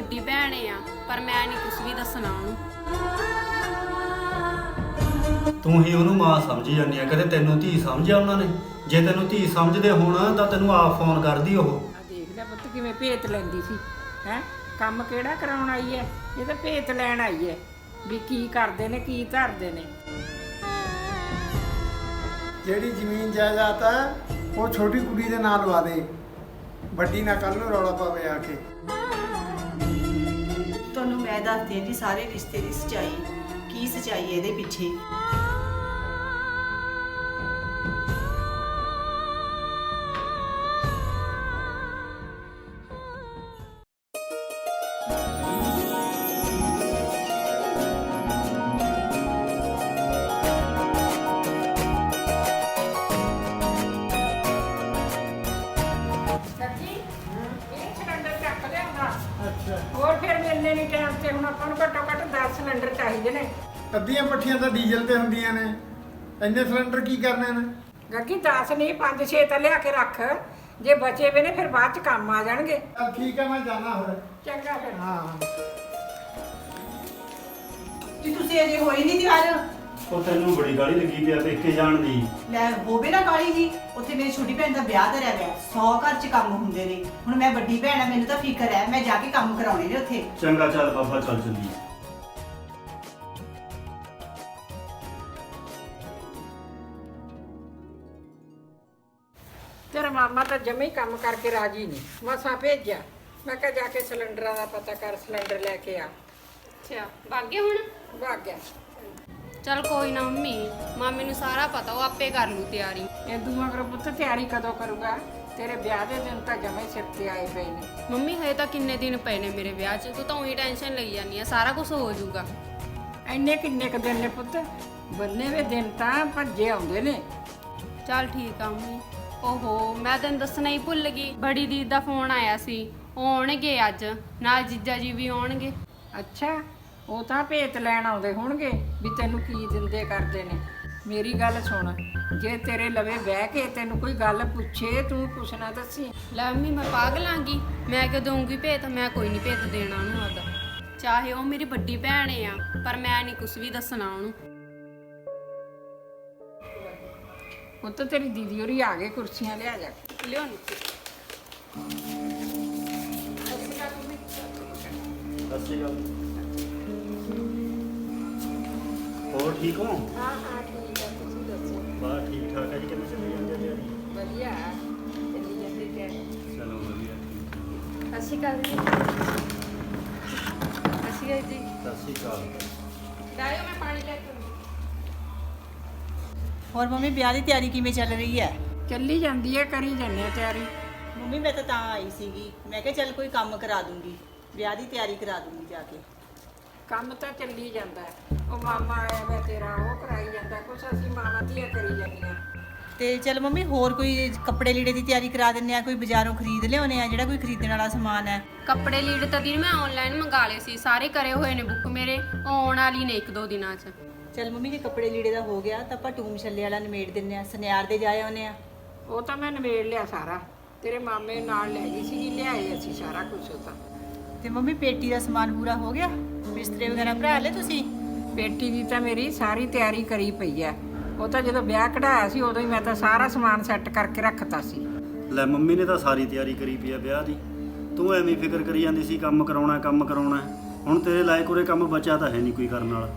ਵੱਡੀ ਭੈਣ ਆ, ਪਰ ਮੈਂ ਨਹੀਂ ਕੁਝ ਵੀ ਦੱਸਣਾ ਉਹਨੂੰ। ਤੂੰ ਹੀ ਉਹਨੂੰ ਮਾਂ ਸਮਝੀ ਜਾਂਦੀ ਆ, ਕਦੇ ਤੈਨੂੰ ਧੀ ਸਮਝਿਆ ਉਹਨਾਂ ਨੇ? ਜੇ ਤੈਨੂੰ ਧੀ ਸਮਝਦੇ ਹੋਣ ਤਾਂ ਤੈਨੂੰ ਆਪ ਫੋਨ ਕਰਦੀ ਉਹ। ਆ ਦੇਖ ਲੈ ਪੁੱਤ ਕਿਵੇਂ ਭੇਤ ਲੈਂਦੀ ਸੀ ਹੈ। ਕੰਮ ਕਿਹੜਾ ਕਰਾਉਣ ਆਈ ਹੈ, ਇਹ ਤਾਂ ਭੇਤ ਲੈਣ ਆਈ ਹੈ ਵੀ ਕੀ ਕਰਦੇ ਨੇ ਕੀ ਧਰਦੇ ਨੇ। ਜਿਹੜੀ ਜ਼ਮੀਨ ਜਾਇਦਾਦ ਹੈ ਉਹ ਛੋਟੀ ਕੁੜੀ ਦੇ ਨਾਂ ਲਵਾ ਦੇ, ਵੱਡੀ ਨਾ ਕੱਲ ਨੂੰ ਰੌਲਾ ਪਾਵੇ ਆ ਕੇ। ਤੁਹਾਨੂੰ ਮੈਂ ਦੱਸਦੀ ਹਾਂ ਜੀ ਸਾਰੇ ਰਿਸ਼ਤੇ ਦੀ ਸੱਚਾਈ, ਕੀ ਸੱਚਾਈ ਹੈ ਇਹਦੇ ਪਿੱਛੇ। ਹੋਰ ਫਿਰ ਮਿਲਨੇ ਨਹੀਂ ਟਾਈਮ ਤੇ, ਹੁਣ ਆਪਾਂ ਨੂੰ ਘੱਟੋ ਘੱਟ 10 ਸਿਲੰਡਰ ਚਾਹੀਦੇ ਨੇ। ਅੱਧੀਆਂ ਪੱਠੀਆਂ ਤਾਂ ਡੀਜ਼ਲ ਤੇ ਹੁੰਦੀਆਂ ਨੇ, ਇੰਨੇ ਸਿਲੰਡਰ ਕੀ ਕਰਨੇ ਨੇ? ਗੱਗੀ 10 ਨਹੀਂ 5-6 ਤਾਂ ਲਿਆ ਕੇ ਰੱਖ, ਜੇ ਬਚੇ ਵੇ ਨੇ ਫਿਰ ਬਾਅਦ ਚ ਕੰਮ ਆ ਜਾਣਗੇ। ਚੱਲ ਠੀਕ ਹੈ, ਮੈਂ ਜਾਣਾ ਹੋਰ। ਚੰਗਾ ਫਿਰ। ਹਾਂ ਜੀ ਤੁਸੀਂ ਅਜੇ ਹੋਈ ਨਹੀਂ ਤਿਆਰ? ਉਹ ਤੈਨੂੰ ਬੜੀ ਗਾਲੀ ਲੱਗੀ ਪਿਆ ਪੇਕੇ ਜਾਣ ਦੀ। ਲੈ ਹੋਵੇ ਨਾ ਕਾਲੀ ਜੀ, ਉੱਥੇ ਮੇਰੀ ਛੋਟੀ ਭੈਣ ਦਾ ਵਿਆਹ ਧਰਿਆ ਪਿਆ, 100 ਘਰ 'ਚ ਕੰਮ ਹੁੰਦੇ ਨੇ। ਹੁਣ ਮੈਂ ਵੱਡੀ ਭੈਣ ਆ, ਮੈਨੂੰ ਤਾਂ ਫਿਕਰ ਹੈ, ਮੈਂ ਜਾ ਕੇ ਕੰਮ ਕਰਾਉਣੇ ਨੇ ਉੱਥੇ। ਚੰਗਾ ਚੱਲ ਬਾਬਾ, ਚੱਲ ਚੱਲੀ। ਤੇਰਾ ਮਾਮਾ ਤਾਂ ਜਮੇ ਹੀ ਕੰਮ ਕਰਕੇ ਰਾਜੀ ਨਹੀਂ, ਮਸਾਂ ਭੇਜਿਆ। ਮੈਂ ਕਿਹਾ ਜਾ ਕੇ ਸਿਲੰਡਰਾਂ ਦਾ ਪਤਾ ਕਰ, ਸਿਲੰਡਰ ਲੈ ਕੇ ਆ। ਅੱਛਾ, ਭਾਗੇ ਹੁਣ? ਵਗ ਗਿਆ। ਚੱਲ ਕੋਈ ਨਾ ਮੰਮੀ, ਮਾਮੇ ਨੂੰ ਸਾਰਾ ਪਤਾ, ਉਹ ਆਪੇ ਕਰ ਲੂ ਤਿਆਰੀ। ਇਹ ਦੂਆ ਕਰ ਪੁੱਤ, ਤਿਆਰੀ ਕਦੋਂ ਕਰੂਗਾ? ਤੇਰੇ ਵਿਆਹ ਦੇ ਦਿਨ ਤਾਂ ਜਮੇ ਸਿਰ ਤੇ ਆਏ ਪਏ ਨੇ। ਮੰਮੀ ਹਜੇ ਤਾਂ ਕਿੰਨੇ ਦਿਨ ਪਏ ਨੇ ਮੇਰੇ ਵਿਆਹ 'ਚ, ਤੂੰ ਤਾਂ ਉਹੀ ਟੈਨਸ਼ਨ ਲਈ ਜਾਂਦੀ ਆ, ਸਾਰਾ ਕੁਝ ਹੋ ਜਾਊਗਾ। ਇੰਨੇ ਕਿੰਨੇ ਕ ਦਿਨ ਨੇ ਪੁੱਤ, ਬੰਨੇ ਵੇ ਦਿਨ ਤਾਂ ਭੱਜੇ ਆਉਂਦੇ ਨੇ। ਚੱਲ ਠੀਕ ਆ ਮੰਮੀ। ਓਹੋ, ਮੈਂ ਤੈਨੂੰ ਦੱਸਣਾ ਹੀ ਭੁੱਲ ਗਈ, ਬੜੀ ਦੀਦੀ ਦਾ ਫੋਨ ਆਇਆ ਸੀ, ਉਹ ਆਉਣਗੇ ਅੱਜ, ਨਾਲ ਜੀਜਾ ਜੀ ਵੀ ਆਉਣਗੇ। ਅੱਛਾ, ਉਹ ਤਾਂ ਭੇਤ ਲੈਣ ਆਉਂਦੇ ਹੋਣਗੇ ਵੀ ਤੈਨੂੰ ਕੀ ਦਿੰਦੇ ਕਰਦੇ ਨੇ। ਮੇਰੀ ਗੱਲ ਸੁਣ, ਜੇ ਤੇਰੇ ਲਵੇ ਬਹਿ ਕੇ ਤੈਨੂੰ ਕੋਈ ਗੱਲ ਪੁੱਛੇ, ਤੂੰ ਕੁਛ ਨਾ ਦੱਸੀ। ਲੈ ਮੰਮੀ, ਮੈਂ ਪਾਗਲ ਆਂਗੀ? ਮੈਂ ਕਿਉਂ ਦਊਂਗੀ ਭੇਤ? ਮੈਂ ਕੋਈ ਨਹੀਂ ਭੇਤ ਦੇਣਾ ਉਹਨੂੰ ਆਦਾ। ਚਾਹੇ ਉਹ ਮੇਰੀ ਵੱਡੀ ਭੈਣ ਆ, ਪਰ ਮੈਂ ਨਹੀਂ ਕੁਝ ਵੀ ਦੱਸਣਾ ਉਹਨੂੰ। ਉਹ ਤਾਂ ਤੇਰੀ ਦੀਦੀ ਹੋਰੀ ਆ ਗਏ, ਕੁਰਸੀਆਂ ਲਿਆ ਜਾ। ਲਿਓ ਨੀ। ਹੋਰ ਠੀਕ ਹੋ? ਹਾਂ ਹਾਂ ਠੀਕ ਹੈ, ਤੁਸੀਂ ਦੱਸੋ? ਬਸ ਠੀਕ ਠਾਕ ਹੈ ਜੀ। ਕਿਵੇਂ ਚੱਲੀ ਜਾਂਦੀ ਹੈ ਤਿਆਰੀ? ਵਧੀਆ ਚੱਲੀ ਜਾਂਦੀ ਹੈ। ਚਲੋ ਵਧੀਆ। ਸਤਿ ਸ਼੍ਰੀ ਅਕਾਲ ਜੀ। ਸਤਿ ਸ਼੍ਰੀ ਅਕਾਲ ਜੀ। ਸਤਿ ਸ਼੍ਰੀ ਅਕਾਲ। ਡਾਇਓ, ਮੈਂ ਪਾਣੀ ਲੈ ਕੇ ਆਉਂਦੀ। ਹੋਰ ਮੰਮੀ ਵਿਆਹ ਦੀ ਤਿਆਰੀ ਕਿਵੇਂ ਚੱਲ ਰਹੀ ਹੈ? ਚੱਲੀ ਜਾਂਦੀ ਹੈ, ਕਰੀ ਜਾਂਦੇ ਆ ਤਿਆਰੀ। ਮੰਮੀ ਮੈਂ ਤਾਂ ਆਈ ਸੀਗੀ, ਮੈਂ ਕਿਹਾ ਚੱਲ ਕੋਈ ਕੰਮ ਕਰਾ ਦੂੰਗੀ, ਵਿਆਹ ਦੀ ਤਿਆਰੀ ਕਰਾ ਦੂੰਗੀ ਜਾ ਕੇ। ਕੰਮ ਤਾਂ ਚੱਲੀ ਜਾਂਦਾ ਹੈ, ਉਹ ਮਾਮਾ ਆਇਆ ਵਾ ਤੇਰਾ, ਉਹ ਕਰਾਈ ਜਾਂਦਾ ਕੁਛ, ਅਸੀਂ ਮਾਵਾਂ ਧੀਆਂ ਕਰੀ ਜਾਂਦੀਆਂ। ਤੇ ਚੱਲ ਮੰਮੀ ਹੋਰ ਕੋਈ ਕੱਪੜੇ ਲੀੜੇ ਦੀ ਤਿਆਰੀ ਕਰਾ ਦਿੰਨੇ ਆ, ਕੋਈ ਬਾਜ਼ਾਰੋਂ ਖਰੀਦ ਲਿਆਉਣੇ ਆ ਜਿਹੜਾ ਕੋਈ ਖਰੀਦਣ ਵਾਲਾ ਸਮਾਨ ਹੈ। ਕੱਪੜੇ ਲੀੜੇ ਤਾਂ ਦੀ ਮੈਂ ਆਨਲਾਈਨ ਮੰਗਾ ਲਏ ਸੀ, ਸਾਰੇ ਕਰੇ ਹੋਏ ਨੇ ਬੁੱਕ ਮੇਰੇ, ਉਹ ਆਉਣ ਵਾਲੀ ਨੇ 1-2 ਦਿਨਾਂ 'ਚ। ਚੱਲ ਮੰਮੀ ਜੇ ਕੱਪੜੇ ਲੀੜੇ ਦਾ ਹੋ ਗਿਆ ਤਾਂ ਆਪਾਂ ਟੂਮ ਛੱਲੇ ਵਾਲਾ ਨਿਮੇੜ ਦਿੰਨੇ ਆ, ਸੁਨਿਆਰ ਦੇ ਜਾ ਆਉਨੇ ਆ। ਉਹ ਤਾਂ ਮੈਂ ਨਿਬੇੜ ਲਿਆ ਸਾਰਾ, ਤੇਰੇ ਮਾਮੇ ਨਾਲ ਲੈ ਗਈ ਸੀ, ਲਿਆਏ ਅਸੀਂ ਸਾਰਾ ਕੁਝ। ਉਹ ਤਾਂ ਤੇ ਮੰਮੀ ਪੇਟੀ ਦਾ ਸਮਾਨ ਪੂਰਾ ਹੋ ਗਿਆ, ਬਿਸਤਰੇ ਵਗੈਰਾ ਭਰਾ ਲਏ ਤੁਸੀਂ? ਪੇਟੀ ਦੀ ਤਾਂ ਮੇਰੀ ਸਾਰੀ ਤਿਆਰੀ ਕਰੀ ਪਈ ਹੈ, ਉਹ ਤਾਂ ਜਦੋਂ ਵਿਆਹ ਕਢਾਇਆ ਸੀ ਉਦੋਂ ਹੀ ਮੈਂ ਤਾਂ ਸਾਰਾ ਸਮਾਨ ਸੈੱਟ ਕਰਕੇ ਰੱਖਤਾ ਸੀ। ਲੈ ਮੰਮੀ ਨੇ ਤਾਂ ਸਾਰੀ ਤਿਆਰੀ ਕਰੀ ਪਈ ਆ ਵਿਆਹ ਦੀ, ਤੂੰ ਐਵੇਂ ਫਿਕਰ ਕਰੀ ਜਾਂਦੀ ਸੀ ਕੰਮ ਕਰਾਉਣਾ ਕੰਮ ਕਰਾਉਣਾ। ਹੁਣ ਤੇਰੇ ਲਾਇਕ ਉਰੇ ਕੰਮ ਬਚਿਆ ਤਾਂ ਹੈ ਨਹੀਂ ਕੋਈ ਕਰਨ ਵਾਲਾ,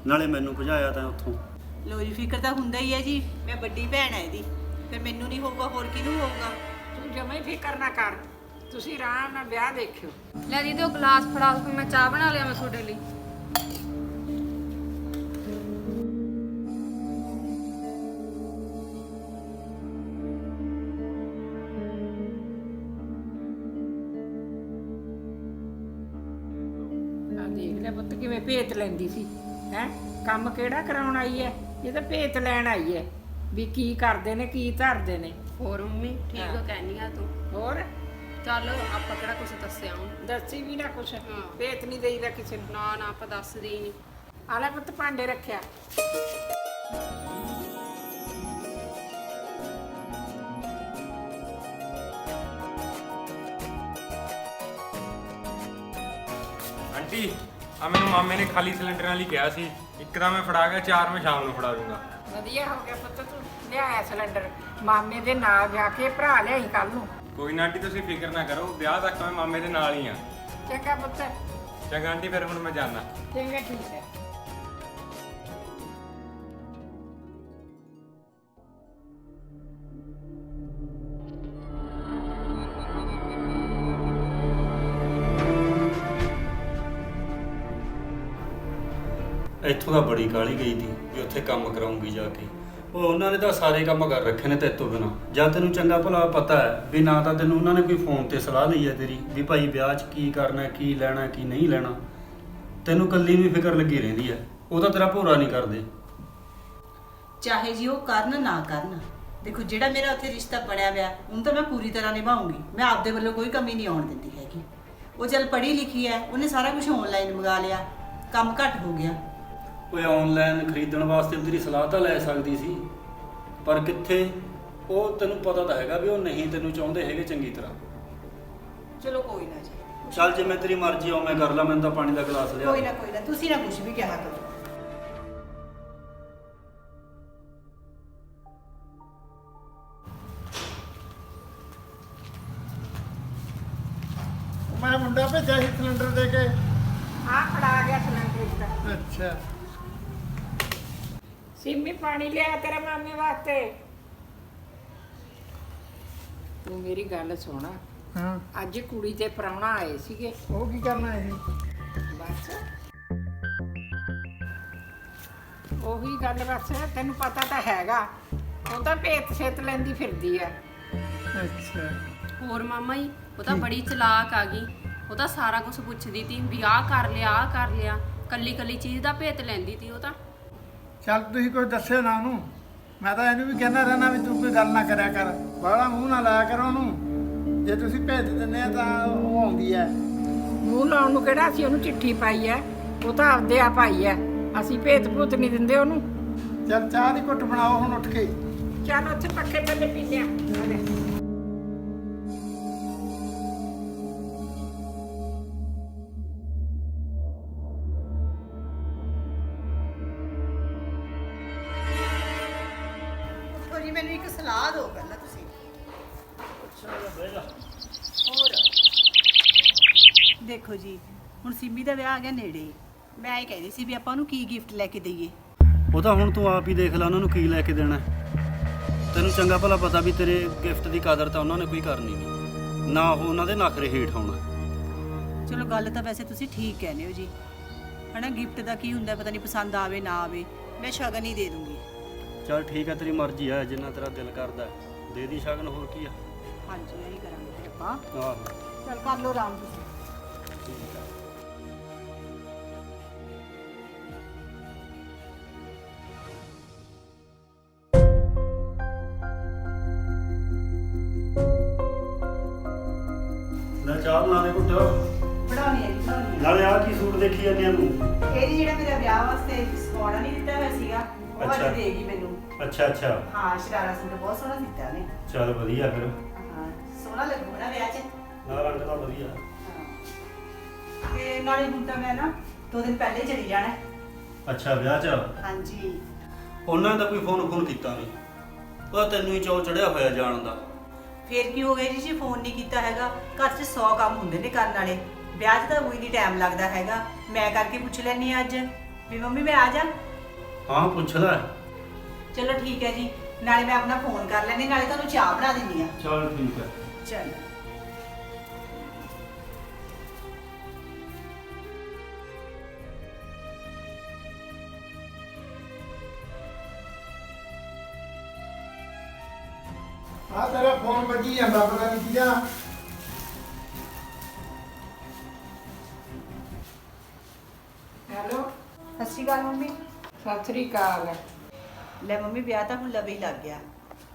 ਨਾਲੇ ਮੈਨੂੰ ਭਜਾਇਆ ਤਾਂ ਉੱਥੋਂ। ਲੋ ਜੀ, ਫਿਕਰ ਤਾਂ ਹੁੰਦਾ ਹੀ ਹੈ ਜੀ, ਮੈਂ ਵੱਡੀ ਭੈਣ ਹੈ ਇਹਦੀ, ਫਿਰ ਮੈਨੂੰ ਨਹੀਂ ਹੋਊਗਾ ਹੋਰ ਕਿਹਨੂੰ ਹੋਊਗਾ? ਤੂੰ ਜਮਾਂ ਹੀ ਫਿਕਰ ਨਾ ਕਰ, ਤੁਸੀਂ ਆਰਾਮ ਨਾਲ ਵਿਆਹ ਦੇਖਿਓ। ਲੈ ਦੀਦੀ, ਉਹ ਗਲਾਸ ਫੜਾ ਦਿਓ, ਮੈਂ ਚਾਹ ਬਣਾ ਲਿਆ ਮੈਂ ਤੁਹਾਡੇ ਲਈ। ਆ ਦੇਖ ਲੈ ਪੁੱਤ ਕਿਵੇਂ ਭੇਤ ਲੈਂਦੀ ਸੀ ਹੈ। ਕੰਮ ਕਿਹੜਾ ਕਰਾਉਣ ਆਈ ਹੈ, ਇਹ ਤਾਂ ਭੇਤ ਲੈਣ ਆਈ ਹੈ ਵੀ ਕੀ ਕਰਦੇ ਨੇ ਕੀ ਧਰਦੇ ਨੇ। ਹੋਰ ਮੰਮੀ ਠੀਕ ਕਹਿਨੀ ਆ ਤੂੰ? ਹੋਰ ਚੱਲ ਆਪਾਂ ਕਿਹੜਾ ਕੁਛ ਦੱਸਿਆ ਹੁਣ? ਦੱਸੀ ਵੀ ਨਾ ਕੁਛ, ਹਾਂ। ਭੇਤ ਨਹੀਂ ਦੇਈਦਾ ਕਿਸੇ ਨੂੰ। ਨਾ ਨਾ, ਆਪਾਂ ਦੱਸਦੇ ਹੀ ਨਹੀਂ। ਆਲੇ ਪੁੱਤ ਭਾਂਡੇ ਰੱਖਿਆ। ਆਂਟੀ ਆ ਮੈਨੂੰ ਮਾਮੇ ਨੇ ਖਾਲੀ ਸਿਲੰਡਰਾਂ ਲਈ ਕਿਹਾ ਸੀ, ਇੱਕ ਤਾਂ ਮੈਂ ਫੜਾ ਗਿਆ, 4 ਮੈਂ ਸ਼ਾਮ ਨੂੰ ਫੜਾ ਦੂੰਗਾ। ਵਧੀਆ ਹੋ ਗਿਆ ਪੁੱਤ ਤੂੰ ਲਿਆਇਆ ਸਿਲੰਡਰ। ਮਾਮੇ ਦੇ ਨਾਲ ਜਾ ਕੇ ਭਰਾ ਲਿਆਈ ਕੱਲ ਨੂੰ। ਕੋਈ ਨਾ ਆਂਟੀ ਤੁਸੀਂ ਫਿਕਰ ਨਾ ਕਰੋ, ਵਿਆਹ ਤੱਕ ਮੈਂ ਮਾਮੇ ਦੇ ਨਾਲ ਹੀ ਆ। ਚੰਗਾ ਪੁੱਤ। ਚੰਗਾ ਆਂਟੀ, ਫਿਰ ਹੁਣ ਮੈਂ ਜਾਣਾ। ਚੰਗਾ ਠੀਕ ਹੈ। ਇੱਥੋਂ ਤਾਂ ਬੜੀ ਕਾਹਲੀ ਗਈ ਸੀ ਵੀ ਉੱਥੇ ਕੰਮ ਕਰਾਉਂਗੀ ਜਾ ਕੇ। ਉਹ ਉਹਨਾਂ ਨੇ ਤਾਂ ਸਾਰੇ ਕੰਮ ਕਰ ਰੱਖੇ ਨੇ ਤੇਤੋਂ ਬਿਨਾਂ। ਜਾਂ ਤੈਨੂੰ ਚੰਗਾ ਭਲਾ ਪਤਾ ਹੈ ਵੀ ਨਾ ਤਾਂ ਤੈਨੂੰ ਉਹਨਾਂ ਨੇ ਕੋਈ ਫੋਨ ਤੇ ਸਲਾਹ ਲਈ ਹੈ ਤੇਰੀ ਵੀ ਭਾਈ ਵਿਆਹ 'ਚ ਕੀ ਕਰਨਾ, ਕੀ ਲੈਣਾ, ਕੀ ਨਹੀਂ ਲੈਣਾ। ਤੈਨੂੰ ਕੱਲੀ ਨੂੰ ਫਿਕਰ ਲੱਗੀ ਰਹਿੰਦੀ ਹੈ, ਉਹ ਤਾਂ ਤੇਰਾ ਭੋਰਾ ਨਹੀਂ ਕਰਦੇ। ਚਾਹੇ ਜੀ ਉਹ ਕਰਨ ਨਾ ਕਰਨ, ਦੇਖੋ ਜਿਹੜਾ ਮੇਰਾ ਉੱਥੇ ਰਿਸ਼ਤਾ ਬਣਿਆ ਵਿਆ ਉਹਨੂੰ ਤਾਂ ਮੈਂ ਪੂਰੀ ਤਰ੍ਹਾਂ ਨਿਭਾਉਂਗੀ। ਮੈਂ ਆਪਦੇ ਵੱਲੋਂ ਕੋਈ ਕਮੀ ਨਹੀਂ ਆਉਣ ਦਿੰਦੀ ਹੈਗੀ। ਉਹ ਚੱਲ ਪੜ੍ਹੀ ਲਿਖੀ ਹੈ, ਉਹਨੇ ਸਾਰਾ ਕੁਝ ਆਨਲਾਈਨ ਮੰਗਾ ਲਿਆ, ਕੰਮ ਘੱਟ ਹੋ ਗਿਆ। ਉਹ ਆਨਲਾਈਨ ਖਰੀਦਣ ਵਾਸਤੇ ਤੇਰੀ ਸਲਾਹ ਤਾਂ ਲੈ ਸਕਦੀ ਸੀ, ਪਰ ਕਿੱਥੇ। ਉਹ ਤੈਨੂੰ ਪਤਾ ਤਾਂ ਹੈਗਾ ਵੀ ਉਹ ਨਹੀਂ ਤੈਨੂੰ ਚਾਹੁੰਦੇ ਹੈਗੇ ਚੰਗੀ ਤਰ੍ਹਾਂ। ਚਲੋ ਕੋਈ ਨਾ ਜੀ, ਚੱਲ ਜਿਵੇਂ ਤੇਰੀ ਮਰਜ਼ੀ ਆ ਮੈਂ ਕਰ ਲਾ। ਮੈਨੂੰ ਤਾਂ ਪਾਣੀ ਦਾ ਗਲਾਸ ਲਿਆ। ਕੋਈ ਨਾ ਤੁਸੀਂ ਨਾ ਕੁਝ ਵੀ ਕਿਹਾ ਕਰੋ। ਮੈਂ ਮੁੰਡਾ ਭੇਜਿਆ ਸੀ ਸਿਲੰਡਰ ਦੇ ਕੇ। ਆ ਫੜਾ ਗਿਆ ਸਿਲੰਡਰ ਇੱਧਰ। ਅੱਛਾ, ਸਿੰਮੀ ਪਾਣੀ ਲਿਆ ਤੇਰੇ ਮਾਮੇ ਵਾਸਤੇ। ਤੂੰ ਮੇਰੀ ਗੱਲ ਸੁਣ, ਹਾਂ ਅੱਜ ਕੁੜੀ ਤੇ ਪ੍ਰਾਹੁਣਾ ਆਏ ਸੀਗੇ। ਉਹ ਕੀ ਕਰਨਾ ਇਹ? ਬਸ ਉਹੀ ਗੱਲ, ਬਸ ਤੈਨੂੰ ਪਤਾ ਤਾਂ ਹੈਗਾ, ਉਹ ਤਾਂ ਭੇਤ ਛੇਤ ਲੈਂਦੀ ਫਿਰਦੀ ਆ। ਅੱਛਾ, ਹੋਰ ਮਾਮਾ ਜੀ, ਉਹ ਤਾਂ ਬੜੀ ਚਲਾਕ ਆ ਗਈ। ਉਹ ਤਾਂ ਸਾਰਾ ਕੁਝ ਪੁੱਛਦੀ ਤੀ ਵੀ ਆਹ ਕਰ ਲਿਆ, ਆਹ ਕਰ ਲਿਆ, ਕੱਲੀ ਕੱਲੀ ਚੀਜ਼ ਦਾ ਭੇਤ ਲੈਂਦੀ ਤੀ ਉਹ ਤਾਂ। ਚੱਲ ਤੁਸੀਂ ਕੋਈ ਦੱਸਿਓ ਨਾ ਉਹਨੂੰ। ਮੈਂ ਤਾਂ ਇਹਨੂੰ ਵੀ ਕਹਿੰਦਾ ਰਹਿਣਾ ਵੀ ਤੂੰ ਕੋਈ ਗੱਲ ਨਾ ਕਰਿਆ ਕਰ, ਬਾਹਲਾ ਮੂੰਹ ਨਾ ਲਾਇਆ ਕਰ ਉਹਨੂੰ। ਜੇ ਤੁਸੀਂ ਭੇਜ ਦਿੰਦੇ ਆ ਤਾਂ ਉਹ ਆਉਂਦੀ ਹੈ। ਮੂੰਹ ਲਾਉਣ ਨੂੰ ਕਿਹੜਾ ਅਸੀਂ ਉਹਨੂੰ ਚਿੱਠੀ ਪਾਈ ਐ, ਉਹ ਤਾਂ ਆਪਦੇ ਆਪ ਆਈ ਐ। ਅਸੀਂ ਭੇਤ ਭੂਤ ਨਹੀਂ ਦਿੰਦੇ ਉਹਨੂੰ। ਚੱਲ ਚਾਹ ਦੀ ਘੁੱਟ ਬਣਾਓ ਹੁਣ ਉੱਠ ਕੇ। ਚੱਲ ਉੱਥੇ ਪੱਖੇ ਥੱਲੇ ਪੀ ਲਿਆ। ਦੇਖੋ ਜੀ, ਮੈਨੂੰ ਇੱਕ ਸਲਾਹ ਦਿਓ ਪਹਿਲਾਂ ਤੁਸੀਂ। ਹੋਰ ਦੇਖੋ ਜੀ, ਹੁਣ ਸਿੰਮੀ ਦਾ ਵਿਆਹ ਆ ਗਿਆ ਨੇੜੇ। ਮੈਂ ਇਹ ਕਹਿੰਦੀ ਸੀ ਵੀ ਆਪਾਂ ਉਹਨੂੰ ਕੀ ਗਿਫਟ ਲੈ ਕੇ ਦਈਏ। ਉਹ ਤਾਂ ਹੁਣ ਤੂੰ ਆਪ ਹੀ ਦੇਖ ਲੈ ਉਹਨਾਂ ਨੂੰ ਕੀ ਲੈ ਕੇ ਦੇਣਾ। ਤੈਨੂੰ ਚੰਗਾ ਭਲਾ ਪਤਾ ਵੀ ਤੇਰੇ ਗਿਫਟ ਦੀ ਕਦਰ ਤਾਂ ਉਹਨਾਂ ਨੇ ਕੋਈ ਕਰਨੀ ਨਹੀਂ, ਨਾ ਉਹ ਉਹਨਾਂ ਦੇ ਨਖਰੇ ਹੇਠ ਆਉਣਾ। ਚਲੋ ਗੱਲ ਤਾਂ ਵੈਸੇ ਤੁਸੀਂ ਠੀਕ ਕਹਿੰਦੇ ਹੋ ਜੀ, ਹਨਾ। ਗਿਫਟ ਦਾ ਕੀ ਹੁੰਦਾ, ਪਤਾ ਨਹੀਂ ਪਸੰਦ ਆਵੇ ਨਾ ਆਵੇ। ਮੈਂ ਸ਼ਗਨ ਹੀ ਦੇ ਦੂੰਗੀ। ਚੱਲ ਠੀਕ ਹੈ, ਤੇਰੀ ਮਰਜ਼ੀ ਹੈ, ਜਿੰਨਾ ਤੇਰਾ ਦਿਲ ਕਰਦਾ ਦੇ ਦੀ ਸ਼ਗਨ, ਹੋਰ ਕੀ ਆ। ਹਾਂਜੀ, ਇਹੀ ਕਰਾਂਗੇ ਫਿਰ ਆਪਾਂ। ਆਹੋ ਚਲ ਕਰ ਲਓ ਆਰਾਮ ਤੁਸੀਂ। ਠੀਕ ਹੈ। ਲੈ ਚਾਹ ਬਣਾ ਦੇ ਘੁੱਟ। ਬਣਾਉਣੀ ਹੈ ਜੀ, ਬਣਾਉਣੀ ਹੈ। ਨਾਲੇ ਆਹ ਕੀ ਸੂਟ ਦੇਖੀ ਜਾਂਦੀ ਆ ਤੂੰ? ਇਹ ਜੀ ਜਿਹੜਾ ਮੇਰਾ ਵਿਆਹ ਵਾਸਤੇ ਸਵਾਣਾ ਨਹੀਂ ਦਿੱਤਾ ਹੋਇਆ ਸੀਗਾ, ਉਹ ਅੱਛਾ। ਅੱਜ ਦੇਗੀ ਮੈਨੂੰ। ਅੱਛਾ। ਹਾਂ, ਸ਼ਰਾਰਾ ਸੂਟ ਬਹੁਤ ਸੋਹਣਾ ਦਿੱਤਾ ਨੇ। ਚੱਲ ਵਧੀਆ ਫਿਰ। ਹਾਂ, ਸੋਹਣਾ ਲੱਗੂਗਾ ਨਾ ਵਿਆਹ 'ਚ। ਨਾ ਰੰਗ ਤਾਂ ਵਧੀਆ। ਹਾਂ। ਤੇ ਨਾਲੇ ਹੁਣ ਤਾਂ ਮੈਂ ਨਾ 2 ਦਿਨ ਪਹਿਲੇ ਚਲੀ ਜਾਣਾ ਹੈ। ਅੱਛਾ, ਵਿਆਹ 'ਚ ਹਾਂਜੀ। ਉਹਨਾਂ ਦਾ ਕੋਈ ਫੋਨ ਕੀਤਾ ਨਹੀਂ, ਉਹ ਤੈਨੂੰ ਹੀ ਚੌ ਚੜਿਆ ਹੋਇਆ ਜਾਣ ਦਾ। ਫੇਰ ਕੀ ਹੋ ਗਿਆ ਜੀ, ਫੋਨ ਨਹੀਂ ਕੀਤਾ ਹੈਗਾ। ਘਰ 'ਚ 100 ਕੰਮ ਹੁੰਦੇ ਨੇ ਕਰਨ ਵਾਲੇ। ਵਿਆਹ 'ਚ ਤਾਂ ਉਹੀ ਨਹੀਂ ਟਾਈਮ ਲੱਗਦਾ ਹੈਗਾ। ਮੈਂ ਕਰਕੇ ਪੁੱਛ ਲੈਣੀ ਅੱਜ ਵੀ ਮੰਮੀ ਮੈਂ ਆ ਜਾ। ਹਾਂ ਪੁੱਛ ਲੈ। ਚਲੋ ਠੀਕ ਹੈ ਜੀ, ਨਾਲੇ ਮੈਂ ਆਪਣਾ ਫੋਨ ਕਰ ਲੈਂਦੀ, ਨਾਲੇ ਤੁਹਾਨੂੰ ਚਾਹ ਬਣਾ ਦਿੰਦੀ ਆ। ਚੱਲ ਠੀਕ ਹੈ। ਚਲ ਆ ਤੇਰਾ ਫੋਨ ਵੱਜੀ ਜਾਂਦਾ, ਪਤਾ ਨਹੀਂ ਕਿਹਦਾ। ਹੈਲੋ, ਸਤਿ ਸ਼੍ਰੀ ਅਕਾਲ ਮੰਮੀ। ਸਤਿ ਸ੍ਰੀ ਅਕਾਲ। ਲੈ ਮੰਮੀ, ਵਿਆਹ ਤਾਂ ਹੁਣ ਲਵੇ ਹੀ ਲੱਗ ਗਿਆ,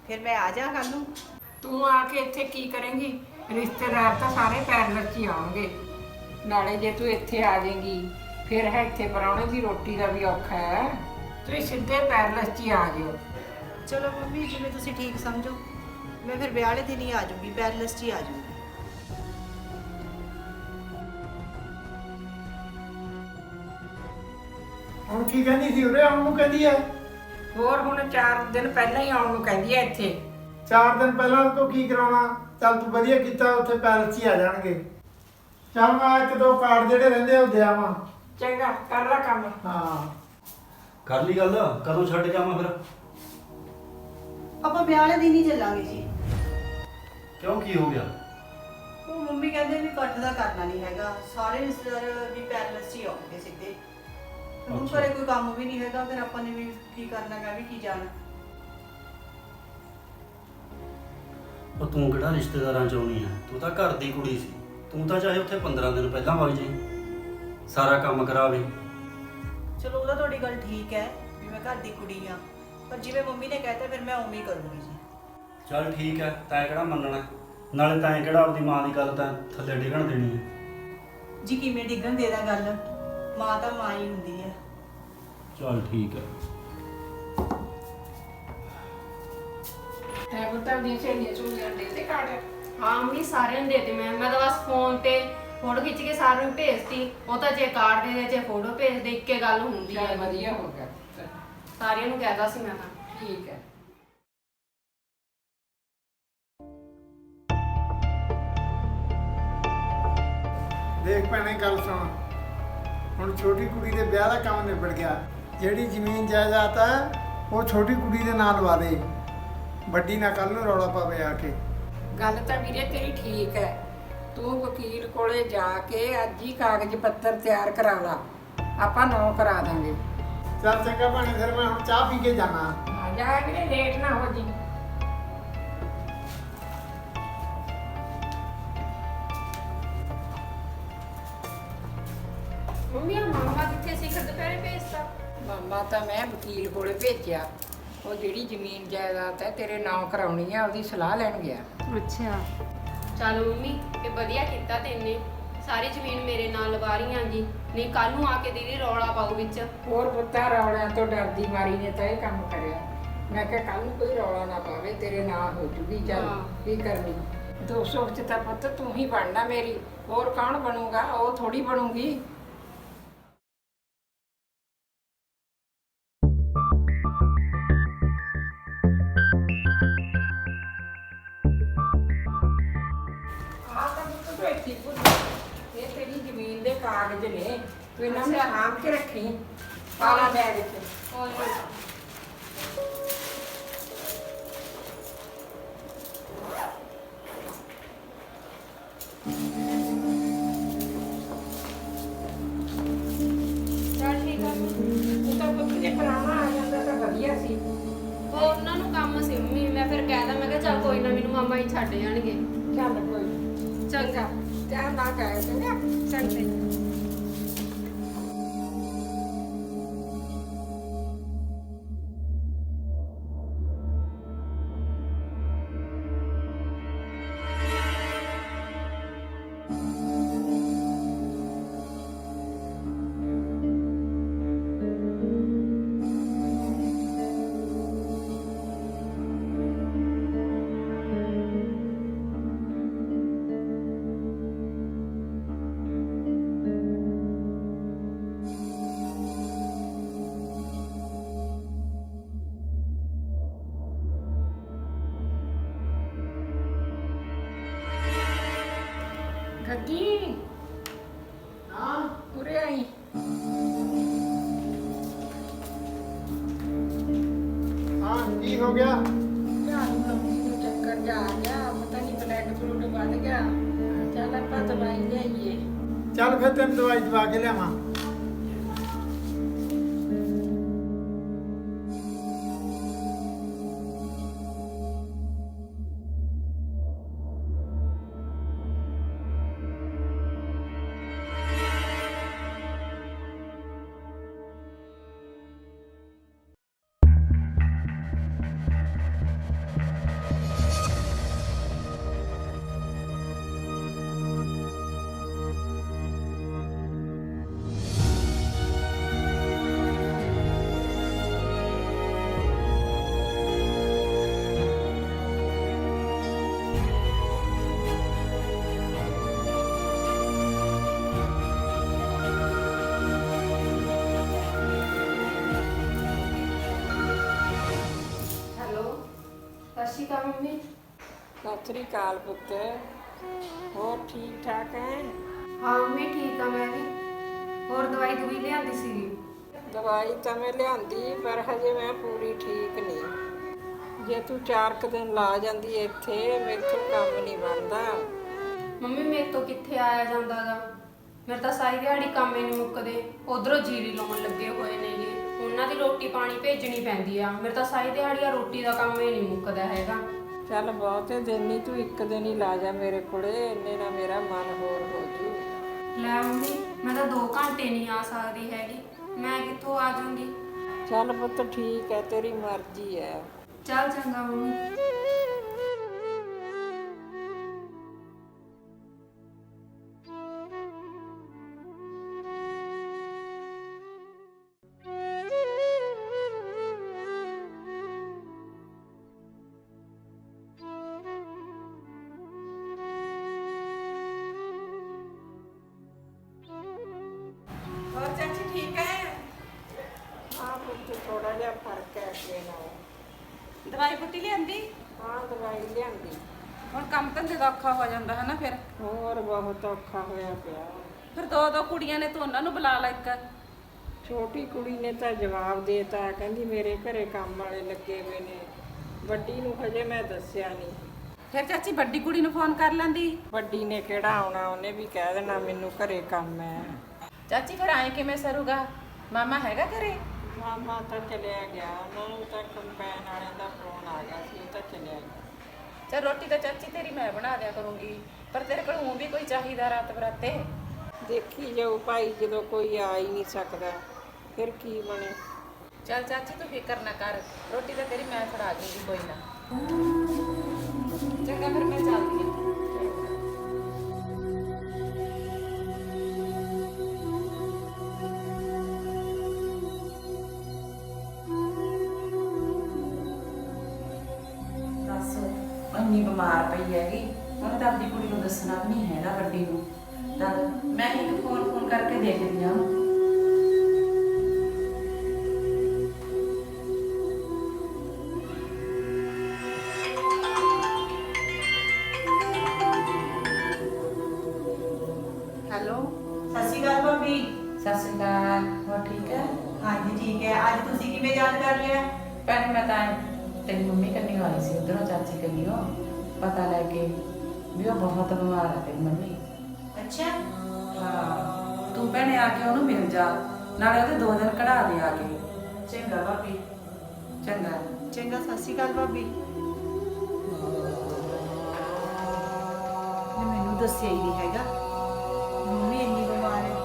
ਫਿਰ ਮੈਂ ਆ ਜਾ ਕੱਲ ਨੂੰ। ਤੂੰ ਆ ਕੇ ਇੱਥੇ ਕੀ ਕਰੇਂਗੀ? ਰਿਸ਼ਤੇਦਾਰ ਤਾਂ ਸਾਰੇ ਪੈਰਲਸ 'ਚ ਹੀ ਆਉਣਗੇ। ਨਾਲੇ ਜੇ ਤੂੰ ਇੱਥੇ ਆ ਜਾਏਂਗੀ ਫਿਰ ਹੈ ਇੱਥੇ ਪਰਾਉਣੇ ਦੀ ਰੋਟੀ ਦਾ ਵੀ ਔਖਾ ਹੈ। ਤੁਸੀਂ ਸਿੱਧੇ ਪੈਰਲਸ 'ਚ ਹੀ ਆ ਜਿਓ। ਚਲੋ ਮੰਮੀ, ਜਿਵੇਂ ਤੁਸੀਂ ਠੀਕ ਸਮਝੋ। ਮੈਂ ਫਿਰ ਵਿਆਹ ਵਾਲੇ ਦਿਨ ਹੀ ਆ ਜਾਊਂਗੀ, ਪੈਰਲਸ 'ਚ ਹੀ ਆ ਜਾਊਂਗੀ। ਹੁਣ ਕੀ ਕਹਿੰਦੀ ਸੀ ਉਰੇ ਆਉਣ ਨੂੰ ਕਹਿੰਦੀ ਹੈ? ਹੋਰ ਹੁਣ 4 ਦਿਨ ਪਹਿਲਾਂ ਹੀ ਆਉਣ ਨੂੰ ਕਹਿੰਦੀ ਐ ਇੱਥੇ। 4 ਦਿਨ ਪਹਿਲਾਂ ਤੋਂ ਕੀ ਕਰਾਉਣਾ? ਚੱਲ ਤੂੰ ਵਧੀਆ ਕੀਤਾ, ਉੱਥੇ ਪੈਲਸ 'ਚ ਹੀ ਆ ਜਾਣਗੇ। ਚੱਲ ਮੈਂ 1-2 ਕਾਰਡ ਜਿਹੜੇ ਰਹਿੰਦੇ ਆ ਉਹ ਦੇ ਆਵਾਂ। ਚੰਗਾ ਕਰ ਲੈ ਕੰਮ। ਹਾਂ ਕਰ ਲਈ ਗੱਲ, ਕਦੋਂ ਛੱਡ ਜਾਵਾਂ ਫਿਰ? ਆਪਾਂ ਵਿਆਹ ਵਾਲੇ ਦਿਨ ਹੀ ਚੱਲਾਂਗੇ ਜੀ। ਕਿਉਂ, ਕੀ ਹੋ ਗਿਆ? ਉਹ ਮੰਮੀ ਕਹਿੰਦੇ ਵੀ ਕੱਟ ਦਾ ਕਰਨਾ ਨਹੀਂ ਹੈਗਾ, ਸਾਰੇ ਰਿਸ਼ਤੇਦਾਰ ਵੀ ਪੈਲਸ 'ਚ ਹੀ ਆਉਣਗੇ ਸਿੱਧੇ। ਹੁਣ ਅੱਛਾ। ਘਰੇ ਕੋਈ ਕੰਮ ਵੀ ਨਹੀਂ ਹੈਗਾ, ਫਿਰ ਆਪਾਂ ਨੇ ਵੀ ਕੀ ਕਰਨਾ, ਮੈਂ ਵੀ ਕੀ ਜਾਣਾ। ਉਹ ਤੂੰ ਕਿਹੜਾ ਰਿਸ਼ਤੇਦਾਰਾਂ ਚ ਆਉਣੀ ਆ? ਤੂੰ ਤਾਂ ਘਰ ਦੀ ਕੁੜੀ ਸੀ। ਤੂੰ ਤਾਂ ਚਾਹੇ ਉੱਥੇ 15 ਦਿਨ ਪਹਿਲਾਂ ਵਗ ਜਾਈਂ, ਸਾਰਾ ਕੰਮ ਕਰਾਵੇ। ਚਲੋ ਉਹਦਾ ਤੁਹਾਡੀ ਗੱਲ ਠੀਕ ਹੈ ਵੀ ਮੈਂ ਘਰ ਦੀ ਕੁੜੀ ਆ, ਪਰ ਜਿਵੇਂ ਮੰਮੀ ਨੇ ਕਹਿਤਾ ਫਿਰ ਮੈਂ ਉਵੇਂ ਹੀ ਕਰੂੰਗੀ ਜੀ। ਚੱਲ ਠੀਕ ਹੈ, ਤੈਂ ਕਿਹੜਾ ਮੰਨਣਾ? ਨਾਲੇ ਤੈਂ ਕਿਹੜਾ ਆਪਦੀ ਮਾਂ ਦੀ ਗੱਲ ਤਾਂ ਥੱਲੇ ਡਿੱਗਣ ਦੇਣੀ ਹੈ? ਜੀ ਕਿਵੇਂ ਡਿੱਗਣ ਦੇ ਦਾਂ ਗੱਲ, ਮਾਂ ਤਾਂ ਮਾਂ ਹੀ ਹੁੰਦੀ ਹੈ। ਚੱਲ ਠੀਕ ਹੈ। ਤੈਨੂੰ ਤਾਂ ਦੀਆਂ ਸਹੇਲੀਆਂ ਚੁੰਗੀਆਂ ਦੇ ਕਾਰਡ। ਹਾਂ ਮੰਮੀ ਸਾਰਿਆਂ ਨੂੰ ਦੇ ਦਿੱਤੇ ਮੈਂ ਤਾਂ ਬਸ ਫੋਨ ਤੇ ਫੋਟੋ ਖਿੱਚ ਕੇ ਸਾਰਿਆਂ ਨੂੰ ਭੇਜਤੀ। ਉਹ ਤਾਂ ਜੇ ਕਾਰਡ ਦੇ ਦੇ ਜੇ ਫੋਟੋ ਭੇਜ ਦੇ, ਇੱਕੇ ਗੱਲ ਹੁੰਦੀ ਚੱਲ ਹੈ। ਵਧੀਆ ਹੋ ਗਿਆ। ਸਾਰਿਆਂ ਨੂੰ ਕਹਿਦਾ ਸੀ ਮੈਂ ਤਾਂ। ਠੀਕ ਹੈ। ਦੇਖ ਭੈਣੇ ਗੱਲ ਸੁਣ, ਹੁਣ ਛੋਟੀ ਕੁੜੀ ਦੇ ਵਿਆਹ ਦਾ ਕੰਮ ਨਿਬੜ ਗਿਆ। ਜਿਹੜੀ ਜ਼ਮੀਨ ਜਾਇਦਾਦ ਹੈ ਉਹ ਛੋਟੀ ਕੁੜੀ ਦੇ ਨਾਂ ਲਵਾ ਦੇ, ਵੱਡੀ ਨਾ ਕੱਲ ਨੂੰ ਰੌਲਾ ਪਾਵੇ ਆ ਕੇ। ਗੱਲ ਤਾਂ ਵੀਰੇ ਤੇਰੀ ਠੀਕ ਹੈ। ਤੂੰ ਵਕੀਲ ਕੋਲੇ ਜਾ ਕੇ ਅੱਜ ਹੀ ਕਾਗਜ਼ ਪੱਤਰ ਤਿਆਰ ਕਰਾ ਲਾ, ਆਪਾਂ ਨੌ ਕਰਾ ਦਾਂਗੇ। ਚੱਲ ਚੰਗਾ ਭੈਣੇ, ਫਿਰ ਮੈਂ ਹੁਣ ਚਾਹ ਪੀ ਕੇ ਜਾਣਾ। ਆ ਜਾ ਵੀਰੇ, ਲੇਟ ਨਾ ਹੋ ਜੀ। ਮੰਮੀ ਆ ਮਾਮਾ ਕਿੱਥੇ ਸੀ? ਫਿਰ ਦੁਪਹਿਰੇ ਭੇਜਤਾ। ਮਾਮਾ ਤਾਂ ਮੈਂ ਵਕੀਲ ਕੋਲੇ ਭੇਜਿਆ, ਉਹ ਜਿਹੜੀ ਜ਼ਮੀਨ ਜਾਇਦਾਦ ਹੈ ਤੇਰੇ ਨਾਂ ਕਰਾਉਣੀ ਹੈ, ਉਹਦੀ ਸਲਾਹ ਲੈਣ ਗਿਆ। ਅੱਛਾ ਚਲ ਮੰਮੀ, ਇਹ ਵਧੀਆ ਕੀਤਾ ਤੈਨੇ। ਸਾਰੀ ਜ਼ਮੀਨ ਮੇਰੇ ਨਾਲ ਲਵਾ ਰਹੀਆਂ ਜੀ, ਨਹੀਂ ਕੱਲ ਨੂੰ ਆ ਕੇ ਦੀਦੀ ਰੌਲਾ ਪਾਉ ਵਿੱਚ। ਹੋਰ ਪੁੱਤਾਂ ਰੌਲਿਆਂ ਤੋਂ ਡਰਦੀ ਮਾਰੀ ਨੇ ਤਾਂ ਇਹ ਕੰਮ ਕਰਿਆ। ਮੈਂ ਕਿਹਾ ਕੱਲ ਨੂੰ ਕੋਈ ਰੌਲਾ ਨਾ ਪਾਵੇ, ਤੇਰੇ ਨਾਂ ਹੋ ਜੂਗੀ। ਚੱਲ ਹਾਂ। ਕੀ ਕਰਨੀ, 200 ਚ ਤਾਂ ਪੁੱਤ ਤੂੰ ਹੀ ਬਣਨਾ ਮੇਰੀ, ਹੋਰ ਕੌਣ ਬਣੂਗਾ? ਉਹ ਥੋੜੀ ਬਣੂਗੀ। ਆਹ ਤਾਂ ਪੁੱਤ ਭੇਤੀ ਪੁੱਤ, ਇਹ ਤੇਰੀ ਜ਼ਮੀਨ ਦੇ ਕਾਗਜ਼ ਨੇ, ਤੂੰ ਇਹਨਾਂ ਨੂੰ ਸਾਂਭ ਕੇ ਰੱਖੀ। ਪਾਲਾ ਬੈਗ ਵਿੱਚ। ਹੋਰ ਨਹੀਂ। ਚੱਲ ਠੀਕ ਆ ਮੰਮੀ। ਉਹ ਤਾਂ ਪੁੱਤ ਜੇ ਪੁਰਾਣਾ ਆ ਜਾਂਦਾ ਤਾਂ ਵਧੀਆ ਸੀ। ਉਹ ਉਹਨਾਂ ਨੂੰ ਕੰਮ ਸੀ ਮੰਮੀ, ਮੈਂ ਫਿਰ ਕਹਿਦਾ, ਮੈਂ ਕਿਹਾ ਚੱਲ ਕੋਈ ਨਾ, ਮੈਨੂੰ ਮਾਮਾ ਹੀ ਛੱਡ ਜਾਣਗੇ। ਚੱਲ ਕੋਈ ਨੀ। ਚੰਗਾ ਧਿਆਨ ਨਾਲ ਜਾਇਆ ਚੰਗਾ। ਚੰਗੇ। ਗੱਗੀ ਹਾਂ ਉਰੇ ਆਈ। ਹਾਂ ਕੀ ਹੋ ਗਿਆ? ਯਾਰ ਮੰਮੀ ਨੂੰ ਚੱਕਰ ਜਾ ਆ ਗਿਆ, ਪਤਾ ਨਹੀਂ ਬਲੱਡ ਬਲੂਡ ਵੱਧ ਗਿਆ। ਚੱਲ ਆਪਾਂ ਦਵਾਈ ਲਿਆਈਏ। ਚੱਲ ਫਿਰ ਤੈਨੂੰ ਦਵਾਈ ਦਵਾ ਕੇ ਲਿਆਵਾਂ। ਸ਼੍ਰੀ ਅਕਾਲ ਮੰਮੀ। ਸਤਿ ਸ੍ਰੀ ਅਕਾਲ ਪੁੱਤ, ਹੋਰ ਠੀਕ ਠਾਕ ਹੈ? ਹਾਂ ਮੰਮੀ ਠੀਕ ਆ ਮੈਂ ਵੀ। ਹੋਰ ਦਵਾਈ ਦੂਈ ਲਿਆਂਦੀ ਸੀਗੀ। ਦਵਾਈ ਤਾਂ ਮੈਂ ਲਿਆਂਦੀ ਪਰ ਹਜੇ ਮੈਂ ਪੂਰੀ ਠੀਕ ਨਹੀਂ। ਜੇ ਤੂੰ 4 ਕੁ ਦਿਨ ਲਾ ਜਾਂਦੀ ਇੱਥੇ ਮੇਰੇ ਤੋਂ ਕੰਮ ਨਹੀਂ ਬਣਦਾ। ਮੰਮੀ ਮੇਰੇ ਤੋਂ ਕਿੱਥੇ ਆਇਆ ਜਾਂਦਾਗਾ। ਮੇਰੇ ਤਾਂ ਸਾਰੀ ਦਿਹਾੜੀ ਕੰਮ ਹੀ ਨਹੀਂ ਮੁੱਕਦੇ। ਉਧਰੋਂ ਜੀਰੀ ਲਾਉਣ ਲੱਗੇ ਹੋਏ ਨੇਗੇ, ਉਹਨਾਂ ਦੀ ਰੋਟੀ ਪਾਣੀ ਭੇਜਣੀ ਪੈਂਦੀ ਆ। ਮੇਰੇ ਤਾਂ ਸਾਰੀ ਦਿਹਾੜੀ ਆ ਰੋਟੀ ਦਾ ਕੰਮ ਹੀ ਨਹੀਂ ਮੁੱਕਦਾ ਹੈਗਾ। ਚੱਲ ਬਹੁਤੇ ਦਿਨ ਨਹੀਂ, ਤੂੰ ਇੱਕ ਦਿਨ ਹੀ ਲਾ ਜਾ ਮੇਰੇ ਕੋਲੇ, ਇੰਨੇ ਨਾਲ ਮੇਰਾ ਮਨ ਹੋਰ ਹੋ ਜੂ। ਲੈ ਮੰਮੀ ਮੈਂ ਤਾਂ 2 ਘੰਟੇ ਨਹੀਂ ਆ ਸਕਦੀ ਹੈਗੀ, ਮੈਂ ਕਿੱਥੋਂ ਆ ਜਾਊਂਗੀ। ਚੱਲ ਪੁੱਤ ਠੀਕ ਹੈ, ਤੇਰੀ ਮਰਜ਼ੀ ਹੈ। ਚੱਲ ਚੰਗਾ ਮੰਮੀ। ਹੋਰ ਚਾਚੀ ਠੀਕ ਹੈ? ਹਾਂ ਪੁੱਤ ਥੋੜਾ ਜਿਹਾ ਫਰਕ ਹੈ ਅੱਗੇ ਨਾਲ। ਦਵਾਈ ਬੁੱਟੀ ਲਿਆਂਦੀ? ਹਾਂ ਦਵਾਈ ਲਿਆਂਦੀ। ਹੁਣ ਕੰਮ ਧੰਦੇ ਦਾ ਔਖਾ ਹੋ ਜਾਂਦਾ ਹੈ ਨਾ ਫਿਰ। ਹੋਰ ਬਹੁਤ ਔਖਾ ਹੋਇਆ ਪਿਆ। ਫਿਰ 2 ਕੁੜੀਆਂ ਨੇ ਤੂੰ ਉਹਨਾਂ ਨੂੰ ਬੁਲਾ ਲੈ ਇੱਕ। ਛੋਟੀ ਕੁੜੀ ਨੇ ਤਾਂ ਜਵਾਬ ਦੇਤਾ, ਕਹਿੰਦੀ ਮੇਰੇ ਘਰੇ ਕੰਮ ਵਾਲੇ ਲੱਗੇ ਹੋਏ ਨੇ। ਵੱਡੀ ਨੂੰ ਹਜੇ ਮੈਂ ਦੱਸਿਆ ਨਹੀਂ। ਫਿਰ ਚਾਚੀ ਵੱਡੀ ਕੁੜੀ ਨੂੰ ਫੋਨ ਕਰ ਲੈਂਦੀ। ਵੱਡੀ ਨੇ ਕਿਹੜਾ ਆਉਣਾ, ਉਹਨੇ ਵੀ ਕਹਿ ਦੇਣਾ ਮੈਨੂੰ ਘਰੇ ਕੰਮ ਹੈ। ਚਾਚੀ ਫਿਰ ਆਏ ਕਿਵੇਂ ਸਰੂਗਾ? ਮਾਮਾ ਹੈਗਾ ਘਰੇ? ਮਾਮਾ ਤਾਂ ਚਲਿਆ ਗਿਆ, ਉਹਨਾਂ ਨੂੰ ਤਾਂ ਕੰਪੈਨ ਵਾਲਿਆਂ ਦਾ ਫੋਨ ਆ ਗਿਆ ਸੀ, ਉਹ ਤਾਂ ਚਲਿਆ ਗਿਆ। ਚਲ ਰੋਟੀ ਤਾਂ ਚਾਚੀ ਤੇਰੀ ਮੈਂ ਬਣਾ ਦਿਆ ਕਰੂੰਗੀ, ਪਰ ਤੇਰੇ ਕੋਲ ਊਂ ਵੀ ਕੋਈ ਚਾਹੀਦਾ ਰਾਤ ਬਰਾਤੇ। ਦੇਖੀ ਜਾਓ ਭਾਈ, ਜਦੋਂ ਕੋਈ ਆ ਹੀ ਨਹੀਂ ਸਕਦਾ ਫਿਰ ਕੀ ਬਣੇ। ਚੱਲ ਚਾਚੀ ਤੂੰ ਫਿਕਰ ਨਾ ਕਰ, ਰੋਟੀ ਤਾਂ ਤੇਰੀ ਮੈਂ ਫੜਾ ਦੂੰਗੀ ਕੋਈ ਨਾ। ਚੰਗਾ ਫਿਰ ਮੈਂ ਚੱਲਦੀ ਹਾਂ। ਦੱਸ ਇੰਨੀ ਬਿਮਾਰ ਪਈ ਹੈਗੀ, ਹੁਣ ਤਾਂ ਆਪਣੀ ਕੁੜੀ ਨੂੰ ਦੱਸਣਾ ਵੀ ਨਹੀਂ ਹੈਗਾ ਵੱਡੀ ਨੂੰ। ਤਾਂ ਮੈਂ ਇੱਕ ਫੋਨ ਕਰਕੇ ਦੇਖਦੀ ਹਾਂ। ਹੈਲੋ ਸਤਿ ਸ਼੍ਰੀ ਅਕਾਲ ਭਾਬੀ। ਸਤਿ ਸ਼੍ਰੀ ਅਕਾਲ, ਹੋਰ ਠੀਕ ਹੈ? ਹਾਂਜੀ ਠੀਕ ਹੈ। ਅੱਜ ਤੁਸੀਂ ਕਿਵੇਂ ਯਾਦ ਕਰ ਲਿਆ? ਭੈਣੇ ਮੈਂ ਤਾਂ ਤੇਰੀ ਮੰਮੀ ਕੰਨੀ ਆਈ ਸੀ, ਉਧਰੋਂ ਚਾਚੀ ਕੰਨੀਓ ਪਤਾ ਲੈ ਕੇ ਵੀ ਉਹ ਬਹੁਤ ਬਿਮਾਰ ਹੈ ਤੇਰੀ ਮੰਮੀ। ਅੱਛਾ, ਹਾਂ ਤੂੰ ਭੈਣੇ ਆ ਕੇ ਉਹਨੂੰ ਮਿਲ ਜਾ, ਨਾਲੇ ਉਹਦੇ 2 ਦਿਨ ਕਢਾ ਦੇ ਆ ਕੇ। ਚੰਗਾ ਭਾਬੀ। ਚੰਗਾ। ਚੰਗਾ, ਸਤਿ ਸ਼੍ਰੀ ਅਕਾਲ ਭਾਬੀ। ਨੇ ਮੈਨੂੰ ਦੱਸਿਆ ਹੀ ਨਹੀਂ ਹੈਗਾ, ਮੰਮੀ ਇੰਨੀ ਬਿਮਾਰ ਹੈ।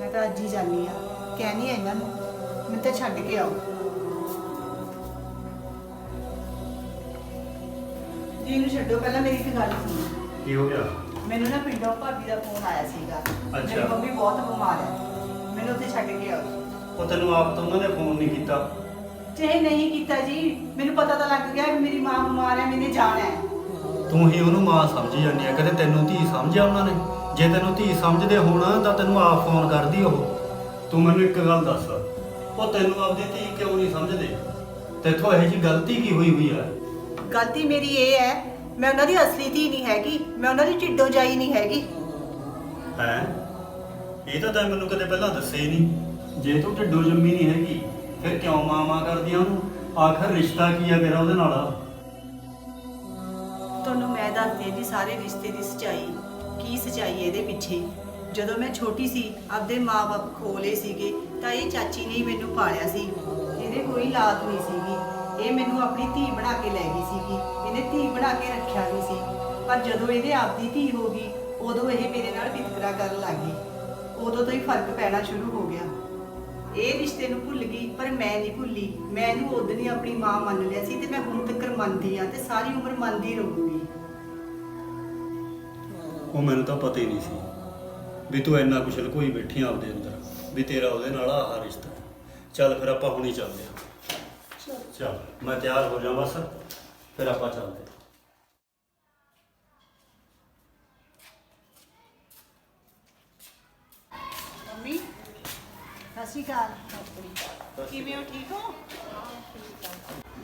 ਮੈਂ ਤਾਂ ਅੱਜ ਹੀ ਜਾਣੀ ਆ, ਕਹਿਣੀ ਆ ਇਹਨਾਂ ਨੂੰ ਮੈਨੂੰ ਤਾਂ ਛੱਡ ਕੇ ਆਓ। ਜੀ ਨੂੰ ਛੱਡੋ, ਪਹਿਲਾਂ ਮੇਰੀ ਇੱਕ ਗੱਲ ਸੁਣੋ। ਕੀ ਹੋ ਗਿਆ? ਮੈਨੂੰ ਨਾ ਪਿੰਡੋਂ ਭਾਬੀ ਦਾ ਫੋਨ ਆਇਆ ਸੀਗਾ। ਅੱਛਾ। ਮੇਰੀ ਮੰਮੀ ਬਹੁਤ ਬਿਮਾਰ ਹੈ, ਮੈਨੂੰ ਉੱਥੇ ਛੱਡ ਕੇ ਆਓ। ਉਹ ਤੈਨੂੰ ਆਪ ਤਾਂ ਉਹਨਾਂ ਨੇ ਫੋਨ ਨਹੀਂ ਕੀਤਾ। ਚਾਹੇ ਨਹੀਂ ਕੀਤਾ ਜੀ, ਮੈਨੂੰ ਪਤਾ ਤਾਂ ਲੱਗ ਗਿਆ ਵੀ ਮੇਰੀ ਮਾਂ ਬਿਮਾਰ ਹੈ, ਮੈਨੇ ਜਾਣਾ ਹੈ। ਤੂੰ ਹੀ ਉਹਨੂੰ ਮਾਂ ਸਮਝੀ ਜਾਂਦੀ ਆ, ਕਦੇ ਤੈਨੂੰ ਧੀ ਸਮਝਿਆ ਉਹਨਾਂ ਨੇ? ਜੇ ਤੈਨੂੰ ਧੀ ਸਮਝਦੇ ਹੋਣ ਤਾਂ ਤੈਨੂੰ ਆਪ ਫੋਨ ਕਰਦੀ ਉਹ। ਤੂੰ ਮੈਨੂੰ ਇੱਕ ਗੱਲ ਦੱਸ, ਉਹ ਤੈਨੂੰ ਆਪਦੀ ਧੀ ਕਿਉਂ ਨਹੀਂ ਸਮਝਦੇ? ਤੇਥੋਂ ਇਹੋ ਜਿਹੀ ਗਲਤੀ ਕੀ ਹੋਈ ਆ? ਗਲਤੀ ਮੇਰੀ ਇਹ ਹੈ, ਮੈਂ ਉਹਨਾਂ ਦੀ ਅਸਲੀ ਧੀ ਨਹੀਂ ਹੈਗੀ, ਮੈਂ ਉਹਨਾਂ ਦੀ ਢਿੱਡੋਂ ਜਾਈ ਨਹੀਂ ਹੈਗੀ। ਹੈ ਇਹ ਤਾਂ ਤੈਨੂੰ ਮੈਨੂੰ ਕਦੇ ਪਹਿਲਾਂ ਦੱਸਿਆ ਹੀ ਨਹੀਂ। ਜੇ ਤੂੰ ਢਿੱਡੋਂ ਜੰਮੀ ਨਹੀਂ ਹੈਗੀ ਫਿਰ ਕਿਉਂ ਮਾਂ ਕਰਦੀਆਂ ਉਹਨੂੰ? ਆਖਰ ਰਿਸ਼ਤਾ ਕੀ ਆ ਤੇਰਾ ਉਹਦੇ ਨਾਲ? ਤੁਹਾਨੂੰ ਮੈਂ ਦੱਸਦੀ ਹਾਂ ਜੀ ਸਾਰੇ ਰਿਸ਼ਤੇ ਦੀ ਸੱਚਾਈ, ਕੀ ਸੱਚਾਈ ਹੈ ਇਹਦੇ ਪਿੱਛੇ। ਜਦੋਂ ਮੈਂ ਛੋਟੀ ਸੀ, ਆਪਦੇ ਮਾਂ-ਬਾਪ ਖੋਲੇ ਸੀਗੇ ਤਾਂ ਇਹ ਚਾਚੀ ਨੇ ਹੀ ਮੈਨੂੰ ਪਾਲਿਆ ਸੀ। ਇਹਦੇ ਕੋਈ ਲਾਤ ਨਹੀਂ ਸੀਗੀ, ਇਹ ਮੈਨੂੰ ਆਪਣੀ ਧੀ ਬਣਾ ਕੇ ਲੈ ਗਈ ਸੀਗੀ, ਇਹਨੇ ਧੀ ਬਣਾ ਕੇ ਰੱਖਿਆ ਵੀ ਸੀ। ਪਰ ਜਦੋਂ ਇਹਦੇ ਆਪਦੀ ਧੀ ਹੋ ਗਈ, ਉਦੋਂ ਇਹ ਮੇਰੇ ਨਾਲ ਵਿਤਕਰਾ ਕਰਨ ਲੱਗ ਗਈ। ਉਦੋਂ ਤੋਂ ਹੀ ਫਰਕ ਪੈਣਾ ਸ਼ੁਰੂ ਹੋ ਗਿਆ। ਇਹ ਰਿਸ਼ਤੇ ਨੂੰ ਭੁੱਲ ਗਈ, ਪਰ ਮੈਂ ਨਹੀਂ ਭੁੱਲੀ। ਮੈਂ ਇਹਨੂੰ ਉਦੋਂ ਹੀ ਆਪਣੀ ਮਾਂ ਮੰਨ ਲਿਆ ਸੀ ਤੇ ਮੈਂ ਹੁਣ ਤੱਕ ਮੰਨਦੀ ਆ ਤੇ ਸਾਰੀ ਉਮਰ ਮੰਨਦੀ ਰਹੂੰਗੀ। ਉਹ ਮੈਨੂੰ ਤਾਂ ਪਤਾ ਹੀ ਨਹੀਂ ਸੀ ਵੀ ਤੂੰ ਇੰਨਾ ਕੁਛ ਲੁਕੋਈ ਬੈਠੀ ਆਂ ਆਪਦੇ ਅੰਦਰ, ਵੀ ਤੇਰਾ ਉਹਦੇ ਨਾਲ ਆਹ ਰਿਸ਼ਤਾ। ਚੱਲ ਫਿਰ ਆਪਾਂ ਹੁਣੀ ਚੱਲਦੇ ਹਾਂ। ਚੱਲ ਮੈਂ ਤਿਆਰ ਹੋ ਜਾ ਬਸ, ਫਿਰ ਆਪਾਂ ਚੱਲਦੇ ਹਾਂ। ਮੰਮੀ ਸਤਿ ਸ਼੍ਰੀ ਅਕਾਲ। ਕਿਵੇਂ ਹੋ, ਠੀਕ ਹੋ?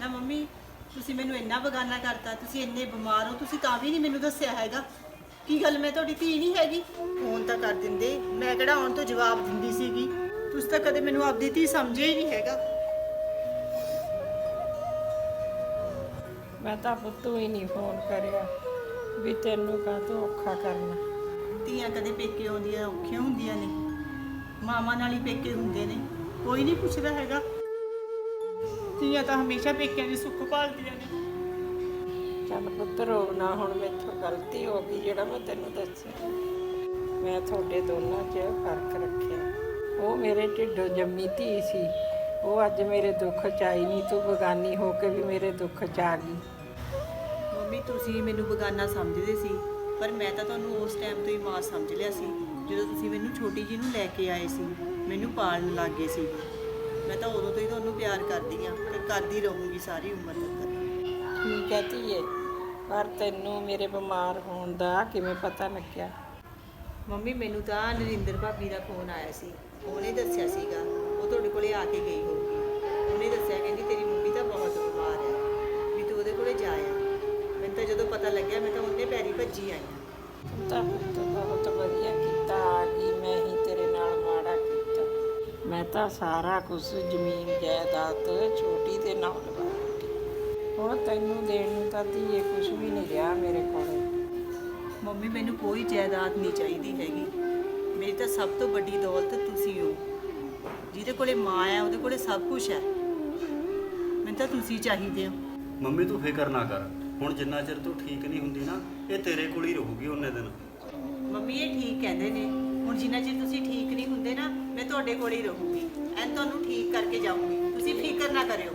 ਨਾ ਮੰਮੀ ਤੁਸੀਂ ਮੈਨੂੰ ਇੰਨਾ ਬੇਗਾਨਾ ਕਰਤਾ, ਤੁਸੀਂ ਇੰਨੇ ਬਿਮਾਰ ਹੋ, ਤੁਸੀਂ ਤਾਂ ਵੀ ਨਹੀਂ ਮੈਨੂੰ ਦੱਸਿਆ ਹੈਗਾ। ਕੀ ਗੱਲ ਮੈਂ ਤੁਹਾਡੀ ਧੀ ਨਹੀਂ ਹੈਗੀ? ਫੋਨ ਤਾਂ ਕਰ ਦਿੰਦੇ, ਮੈਂ ਕਿਹੜਾ ਆਉਣ ਤੋਂ ਜਵਾਬ ਦਿੰਦੀ ਸੀਗੀ। ਤੁਸੀਂ ਤਾਂ ਕਦੇ ਮੈਨੂੰ ਆਪਦੀ ਧੀ ਸਮਝਿਆ ਹੀ ਨਹੀਂ ਹੈਗਾ। ਮੈਂ ਤਾਂ ਪੁੱਤੂ ਹੀ ਨਹੀਂ ਫੋਨ ਕਰਿਆ ਵੀ ਤੈਨੂੰ ਕਾਹਤੋਂ ਔਖਾ ਕਰਨਾ। ਧੀਆਂ ਕਦੇ ਪੇਕੇ ਆਉਂਦੀਆਂ ਔਖੀਆਂ ਹੁੰਦੀਆਂ ਨੇ, ਮਾਵਾਂ ਨਾਲ ਹੀ ਪੇਕੇ ਹੁੰਦੇ ਨੇ, ਕੋਈ ਨਹੀਂ ਪੁੱਛਦਾ ਹੈਗਾ। ਧੀਆਂ ਤਾਂ ਹਮੇਸ਼ਾ ਪੇਕਿਆਂ ਦੀ ਸੁੱਖ ਭਾਲਦੀਆਂ ਨੇ। ਚੱਲ ਪੁੱਤ ਰੋ ਨਾ, ਹੁਣ ਮੈਥੋਂ ਗਲਤੀ ਹੋ ਗਈ ਜਿਹੜਾ ਮੈਂ ਤੈਨੂੰ ਦੱਸਿਆ। ਮੈਂ ਤੁਹਾਡੇ ਦੋਨਾਂ 'ਚ ਫਰਕ ਰੱਖਿਆ। ਉਹ ਮੇਰੇ ਢਿੱਡੋਂ ਜੰਮੀ ਧੀ ਸੀ, ਉਹ ਅੱਜ ਮੇਰੇ ਦੁੱਖ 'ਚ ਆਈ ਨਹੀਂ, ਤੂੰ ਬੇਗਾਨੀ ਹੋ ਕੇ ਵੀ ਮੇਰੇ ਦੁੱਖ 'ਚ ਆ ਗਈ। ਮੰਮੀ ਤੁਸੀਂ ਮੈਨੂੰ ਬੇਗਾਨਾ ਸਮਝਦੇ ਸੀ, ਪਰ ਮੈਂ ਤਾਂ ਤੁਹਾਨੂੰ ਉਸ ਟਾਈਮ ਤੋਂ ਹੀ ਮਾਂ ਸਮਝ ਲਿਆ ਸੀ, ਜਦੋਂ ਤੁਸੀਂ ਮੈਨੂੰ ਛੋਟੀ ਜੀ ਨੂੰ ਲੈ ਕੇ ਆਏ ਸੀ, ਮੈਨੂੰ ਪਾਲਣ ਲੱਗ ਗਏ ਸੀ। ਮੈਂ ਤਾਂ ਉਦੋਂ ਤੋਂ ਹੀ ਤੁਹਾਨੂੰ ਪਿਆਰ ਕਰਦੀ ਆ ਤੇ ਕਰਦੀ ਰਹੂੰਗੀ ਸਾਰੀ ਉਮਰ ਤੱਕ। ਠੀਕ ਹੈ ਧੀਏ, ਪਰ ਤੈਨੂੰ ਮੇਰੇ ਬਿਮਾਰ ਹੋਣ ਦਾ ਕਿਵੇਂ ਪਤਾ ਲੱਗਿਆ? ਮੰਮੀ ਮੈਨੂੰ ਤਾਂ ਨਰਿੰਦਰ ਭਾਬੀ ਦਾ ਫੋਨ ਆਇਆ ਸੀ, ਉਹਨੇ ਦੱਸਿਆ ਸੀਗਾ, ਉਹ ਤੁਹਾਡੇ ਕੋਲੇ ਆ ਕੇ ਗਈ ਹੋਊਗੀ। ਉਹਨੇ ਦੱਸਿਆ ਕਹਿੰਦੀ ਤੇਰੀ ਮੰਮੀ ਤਾਂ ਬਹੁਤ ਬਿਮਾਰ ਹੈ, ਵੀ ਤੂੰ ਉਹਦੇ ਕੋਲੇ ਜਾ ਆ। ਮੈਨੂੰ ਤਾਂ ਜਦੋਂ ਪਤਾ ਲੱਗਿਆ ਮੈਂ ਤਾਂ ਉਹਨੇ ਪੈਰੀ ਭੱਜੀ ਆਈ ਹਾਂ। ਤੂੰ ਤਾਂ ਪੁੱਤ ਬਹੁਤ ਵਧੀਆ ਕੀਤਾ, ਆ ਗਈ, ਮੈਂ ਹੀ ਤੇਰੇ ਨਾਲ ਮਾੜਾ ਕੀਤਾ। ਮੈਂ ਤਾਂ ਸਾਰਾ ਕੁਝ ਜ਼ਮੀਨ ਜਾਇਦਾਦ ਛੋਟੀ ਦੇ ਨਾਲ ਲਵਾ ਦਿੱਤੀ। ਹੁਣ ਤੈਨੂੰ ਦੇਣ ਨੂੰ ਤਾਂ ਧੀਏ ਕੁਝ ਵੀ ਨਹੀਂ ਰਿਹਾ ਮੇਰੇ ਕੋਲ। ਮੰਮੀ ਮੈਨੂੰ ਕੋਈ ਜਾਇਦਾਦ ਨਹੀਂ ਚਾਹੀਦੀ ਹੈਗੀ, ਮੇਰੀ ਤਾਂ ਸਭ ਤੋਂ ਵੱਡੀ ਦੌਲਤ ਤੁਸੀਂ ਹੋ। ਜਿਹਦੇ ਕੋਲੇ ਮਾਂ ਹੈ ਉਹਦੇ ਕੋਲੇ ਸਭ ਕੁਝ ਹੈ, ਮੈਨੂੰ ਤਾਂ ਤੁਸੀਂ ਚਾਹੀਦੇ ਹੋ। ਮੰਮੀ ਤੂੰ ਫਿਕਰ ਨਾ ਕਰ, ਹੁਣ ਜਿੰਨਾ ਚਿਰ ਤੂੰ ਠੀਕ ਨਹੀਂ ਹੁੰਦੀ ਨਾ, ਇਹ ਤੇਰੇ ਕੋਲ ਹੀ ਰਹੂਗੀ ਉਹਨੇ ਦਿਨ। ਮੰਮੀ ਇਹ ਠੀਕ ਕਹਿੰਦੇ ਨੇ, ਹੁਣ ਜਿੰਨਾ ਚਿਰ ਤੁਸੀਂ ਠੀਕ ਨਹੀਂ ਹੁੰਦੇ ਨਾ, ਮੈਂ ਤੁਹਾਡੇ ਕੋਲ ਹੀ ਰਹੂੰਗੀ, ਐਨ ਤੁਹਾਨੂੰ ਠੀਕ ਕਰਕੇ ਜਾਊਂਗੀ, ਤੁਸੀਂ ਫਿਕਰ ਨਾ ਕਰਿਓ।